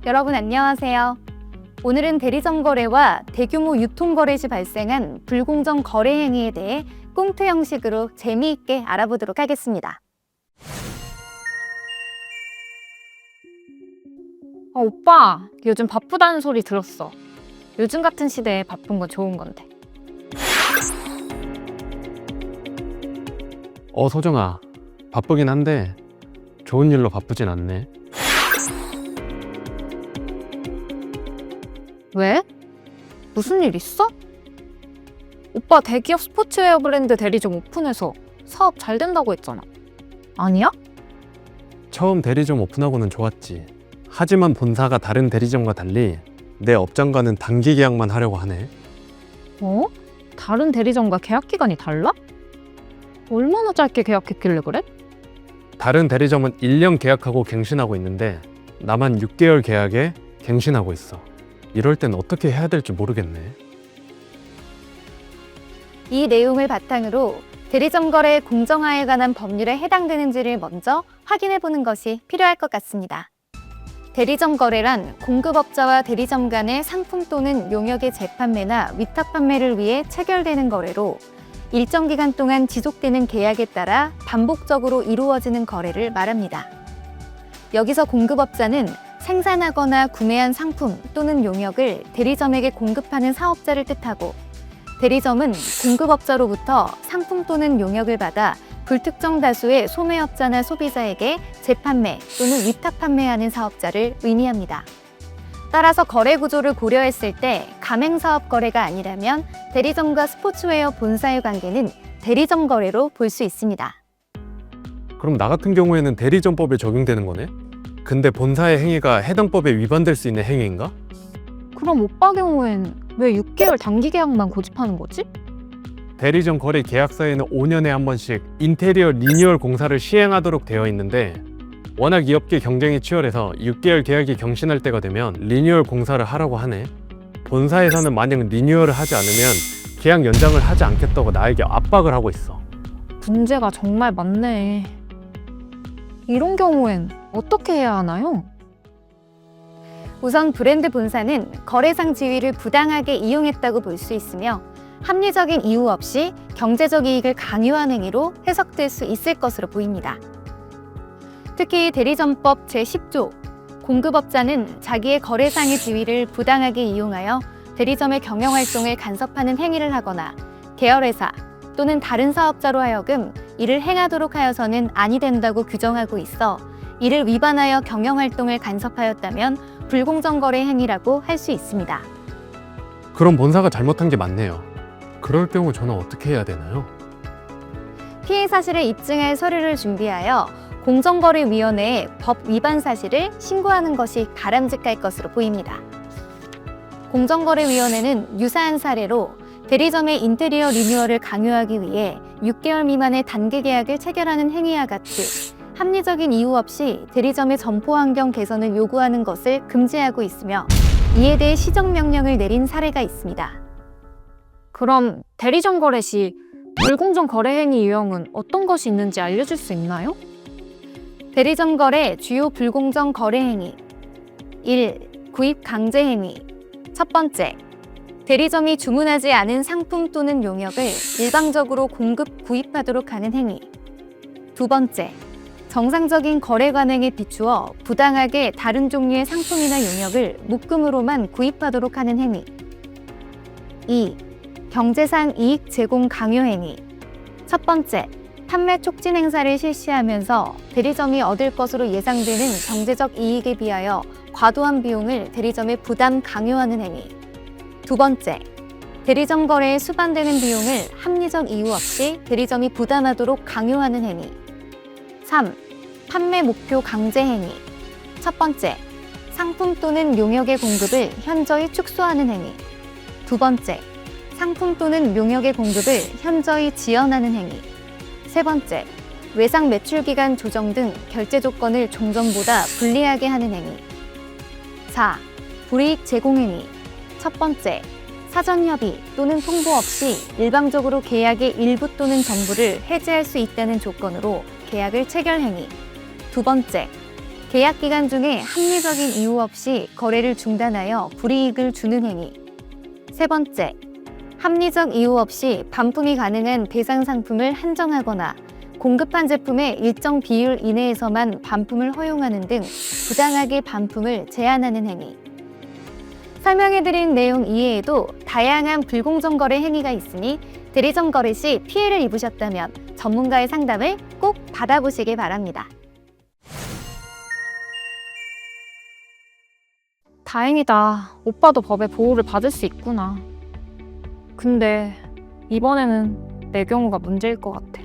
여러분 안녕하세요. 오늘은 대리점 거래와 대규모 유통 거래 시 발생한 불공정 거래 행위에 대해 꽁트 형식으로 재미있게 알아보도록 하겠습니다. 오빠, 요즘 바쁘다는 소리 들었어. 요즘 같은 시대에 바쁜 건 좋은 건데. 소정아, 바쁘긴 한데 좋은 일로 바쁘진 않네. 왜? 무슨 일 있어? 오빠 대기업 스포츠웨어 브랜드 대리점 오픈해서 사업 잘 된다고 했잖아. 아니야? 처음 대리점 오픈하고는 좋았지. 하지만 본사가 다른 대리점과 달리 내 업장과는 단기 계약만 하려고 하네. 다른 대리점과 계약 기간이 달라? 얼마나 짧게 계약했길래 그래? 다른 대리점은 1년 계약하고 갱신하고 있는데 나만 6개월 계약에 갱신하고 있어. 이럴 땐 어떻게 해야 될지 모르겠네. 이 내용을 바탕으로 대리점 거래 공정화에 관한 법률에 해당되는지를 먼저 확인해 보는 것이 필요할 것 같습니다. 대리점 거래란 공급업자와 대리점 간의 상품 또는 용역의 재판매나 위탁 판매를 위해 체결되는 거래로 일정 기간 동안 지속되는 계약에 따라 반복적으로 이루어지는 거래를 말합니다. 여기서 공급업자는 생산하거나 구매한 상품 또는 용역을 대리점에게 공급하는 사업자를 뜻하고, 대리점은 공급업자로부터 상품 또는 용역을 받아 불특정 다수의 소매업자나 소비자에게 재판매 또는 위탁 판매하는 사업자를 의미합니다. 따라서 거래 구조를 고려했을 때 가맹사업 거래가 아니라면 대리점과 스포츠웨어 본사의 관계는 대리점 거래로 볼 수 있습니다. 그럼 나 같은 경우에는 대리점법에 적용되는 거네? 근데 본사의 행위가 해당 법에 위반될 수 있는 행위인가? 그럼 오빠 경우엔 왜 6개월 단기 계약만 고집하는 거지? 대리점 거래 계약서에는 5년에 한 번씩 인테리어 리뉴얼 공사를 시행하도록 되어 있는데 워낙 이 업계 경쟁이 치열해서 6개월 계약이 경신할 때가 되면 리뉴얼 공사를 하라고 하네. 본사에서는 만약 리뉴얼을 하지 않으면 계약 연장을 하지 않겠다고 나에게 압박을 하고 있어. 문제가 정말 많네. 이런 경우엔 어떻게 해야 하나요? 우선 브랜드 본사는 거래상 지위를 부당하게 이용했다고 볼 수 있으며 합리적인 이유 없이 경제적 이익을 강요한 행위로 해석될 수 있을 것으로 보입니다. 특히 대리점법 제10조, 공급업자는 자기의 거래상의 지위를 부당하게 이용하여 대리점의 경영활동을 간섭하는 행위를 하거나 계열회사 또는 다른 사업자로 하여금 이를 행하도록 하여서는 아니 된다고 규정하고 있어 이를 위반하여 경영활동을 간섭하였다면 불공정 거래 행위라고 할 수 있습니다. 그럼 본사가 잘못한 게 맞네요. 그럴 경우 저는 어떻게 해야 되나요? 피해 사실을 입증할 서류를 준비하여 공정거래위원회에 법 위반 사실을 신고하는 것이 바람직할 것으로 보입니다. 공정거래위원회는 유사한 사례로 대리점의 인테리어 리뉴얼을 강요하기 위해 6개월 미만의 단기 계약을 체결하는 행위와 같이 합리적인 이유 없이 대리점의 점포 환경 개선을 요구하는 것을 금지하고 있으며 이에 대해 시정명령을 내린 사례가 있습니다. 그럼 대리점 거래 시 불공정 거래 행위 유형은 어떤 것이 있는지 알려줄 수 있나요? 대리점 거래 주요 불공정 거래 행위 1. 구입 강제 행위. 첫 번째, 대리점이 주문하지 않은 상품 또는 용역을 일방적으로 공급, 구입하도록 하는 행위. 두 번째, 정상적인 거래 관행에 비추어 부당하게 다른 종류의 상품이나 용역을 묶음으로만 구입하도록 하는 행위. 2. 경제상 이익 제공 강요 행위. 첫 번째, 판매 촉진 행사를 실시하면서 대리점이 얻을 것으로 예상되는 경제적 이익에 비하여 과도한 비용을 대리점에 부담 강요하는 행위. 두 번째, 대리점 거래에 수반되는 비용을 합리적 이유 없이 대리점이 부담하도록 강요하는 행위. 3. 판매 목표 강제 행위. 첫 번째, 상품 또는 용역의 공급을 현저히 축소하는 행위. 두 번째, 상품 또는 용역의 공급을 현저히 지연하는 행위. 세 번째, 외상 매출 기간 조정 등 결제 조건을 종전보다 불리하게 하는 행위. 4. 불이익 제공 행위. 첫 번째, 사전 협의 또는 통보 없이 일방적으로 계약의 일부 또는 전부를 해지할 수 있다는 조건으로 계약을 체결 행위. 두 번째, 계약 기간 중에 합리적인 이유 없이 거래를 중단하여 불이익을 주는 행위. 세 번째, 합리적 이유 없이 반품이 가능한 대상 상품을 한정하거나 공급한 제품의 일정 비율 이내에서만 반품을 허용하는 등 부당하게 반품을 제한하는 행위. 설명해드린 내용 이외에도 다양한 불공정 거래 행위가 있으니 대리점 거래 시 피해를 입으셨다면 전문가의 상담을 꼭 받아보시기 바랍니다. 다행이다. 오빠도 법의 보호를 받을 수 있구나. 근데 이번에는 내 경우가 문제일 것 같아.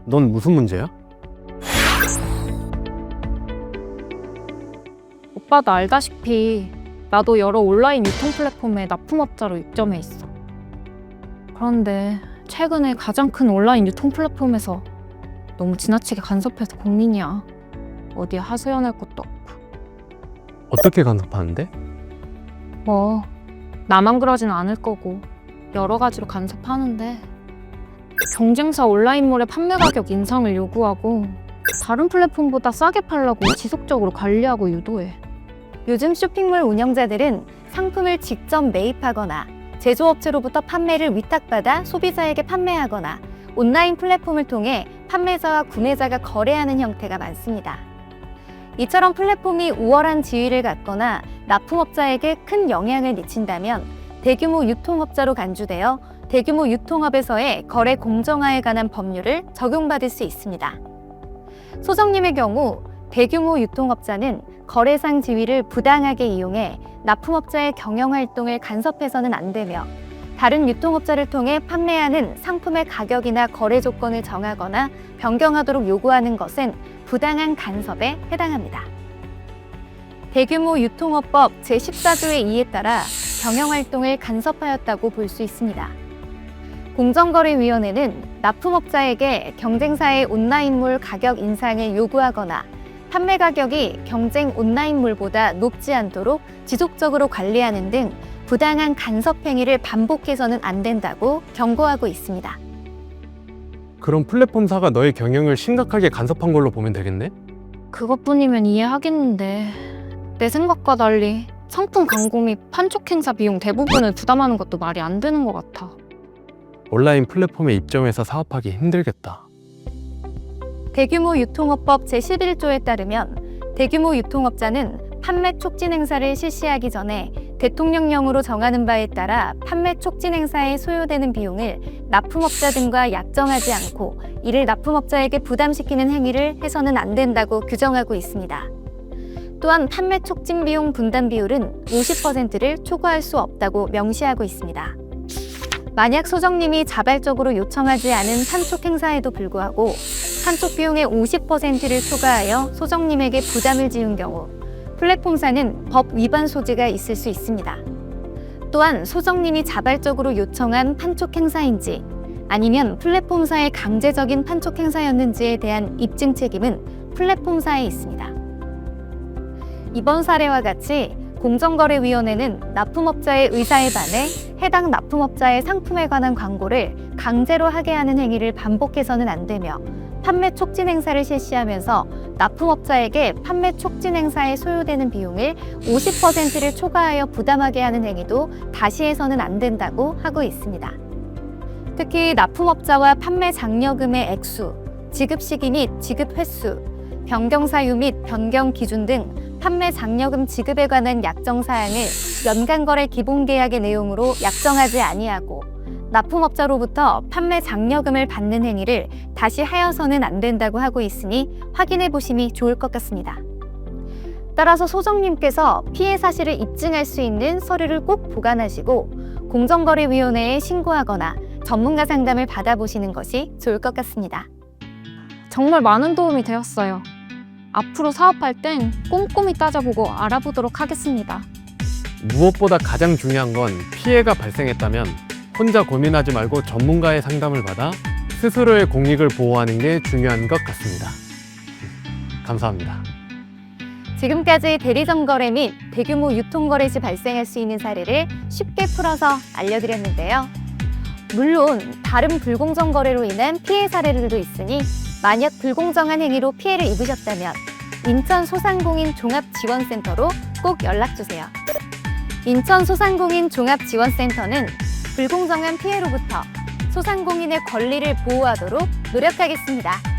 넌 무슨 문제야? 오빠도 알다시피 나도 여러 온라인 유통 플랫폼에 납품업자로 입점해 있어. 그런데 최근에 가장 큰 온라인 유통 플랫폼에서 너무 지나치게 간섭해서 고민이야. 어디에 하소연할 것도 없고. 어떻게 간섭하는데? 뭐 나만 그러진 않을 거고 여러 가지로 간섭하는데 경쟁사 온라인몰의 판매 가격 인상을 요구하고 다른 플랫폼보다 싸게 팔라고 지속적으로 관리하고 유도해. 요즘 쇼핑몰 운영자들은 상품을 직접 매입하거나 제조업체로부터 판매를 위탁받아 소비자에게 판매하거나 온라인 플랫폼을 통해 판매자와 구매자가 거래하는 형태가 많습니다. 이처럼 플랫폼이 우월한 지위를 갖거나 납품업자에게 큰 영향을 미친다면 대규모 유통업자로 간주되어 대규모 유통업에서의 거래 공정화에 관한 법률을 적용받을 수 있습니다. 소정님의 경우 대규모 유통업자는 거래상 지위를 부당하게 이용해 납품업자의 경영활동을 간섭해서는 안 되며 다른 유통업자를 통해 판매하는 상품의 가격이나 거래 조건을 정하거나 변경하도록 요구하는 것은 부당한 간섭에 해당합니다. 대규모 유통업법 제14조의 2에 따라 경영활동을 간섭하였다고 볼 수 있습니다. 공정거래위원회는 납품업자에게 경쟁사의 온라인몰 가격 인상을 요구하거나 판매 가격이 경쟁 온라인몰보다 높지 않도록 지속적으로 관리하는 등 부당한 간섭 행위를 반복해서는 안 된다고 경고하고 있습니다. 그럼 플랫폼사가 너의 경영을 심각하게 간섭한 걸로 보면 되겠네? 그것뿐이면 이해하겠는데 내 생각과 달리 상품 광고 및 판촉 행사 비용 대부분을 부담하는 것도 말이 안 되는 것 같아. 온라인 플랫폼에 입점해서 사업하기 힘들겠다. 대규모 유통업법 제11조에 따르면 대규모 유통업자는 판매 촉진 행사를 실시하기 전에 대통령령으로 정하는 바에 따라 판매 촉진 행사에 소요되는 비용을 납품업자 등과 약정하지 않고 이를 납품업자에게 부담시키는 행위를 해서는 안 된다고 규정하고 있습니다. 또한 판매 촉진 비용 분담 비율은 50%를 초과할 수 없다고 명시하고 있습니다. 만약 소정님이 자발적으로 요청하지 않은 판촉 행사에도 불구하고 판촉 비용의 50%를 초과하여 소정님에게 부담을 지은 경우 플랫폼사는 법 위반 소지가 있을 수 있습니다. 또한 소정님이 자발적으로 요청한 판촉 행사인지 아니면 플랫폼사의 강제적인 판촉 행사였는지에 대한 입증 책임은 플랫폼사에 있습니다. 이번 사례와 같이 공정거래위원회는 납품업자의 의사에 반해 해당 납품업자의 상품에 관한 광고를 강제로 하게 하는 행위를 반복해서는 안 되며 판매 촉진 행사를 실시하면서 납품업자에게 판매 촉진 행사에 소요되는 비용을 50%를 초과하여 부담하게 하는 행위도 다시 해서는 안 된다고 하고 있습니다. 특히 납품업자와 판매 장려금의 액수, 지급 시기 및 지급 횟수, 변경 사유 및 변경 기준 등 판매 장려금 지급에 관한 약정 사항을 연간거래 기본계약의 내용으로 약정하지 아니하고 납품업자로부터 판매 장려금을 받는 행위를 다시 하여서는 안 된다고 하고 있으니 확인해 보심이 좋을 것 같습니다. 따라서 소정님께서 피해 사실을 입증할 수 있는 서류를 꼭 보관하시고 공정거래위원회에 신고하거나 전문가 상담을 받아보시는 것이 좋을 것 같습니다. 정말 많은 도움이 되었어요. 앞으로 사업할 땐 꼼꼼히 따져보고 알아보도록 하겠습니다. 무엇보다 가장 중요한 건 피해가 발생했다면 혼자 고민하지 말고 전문가의 상담을 받아 스스로의 공익을 보호하는 게 중요한 것 같습니다. 감사합니다. 지금까지 대리점 거래 및 대규모 유통거래 시 발생할 수 있는 사례를 쉽게 풀어서 알려드렸는데요. 물론 다른 불공정 거래로 인한 피해 사례들도 있으니 만약 불공정한 행위로 피해를 입으셨다면 인천소상공인 종합지원센터로 꼭 연락주세요. 인천소상공인 종합지원센터는 불공정한 피해로부터 소상공인의 권리를 보호하도록 노력하겠습니다.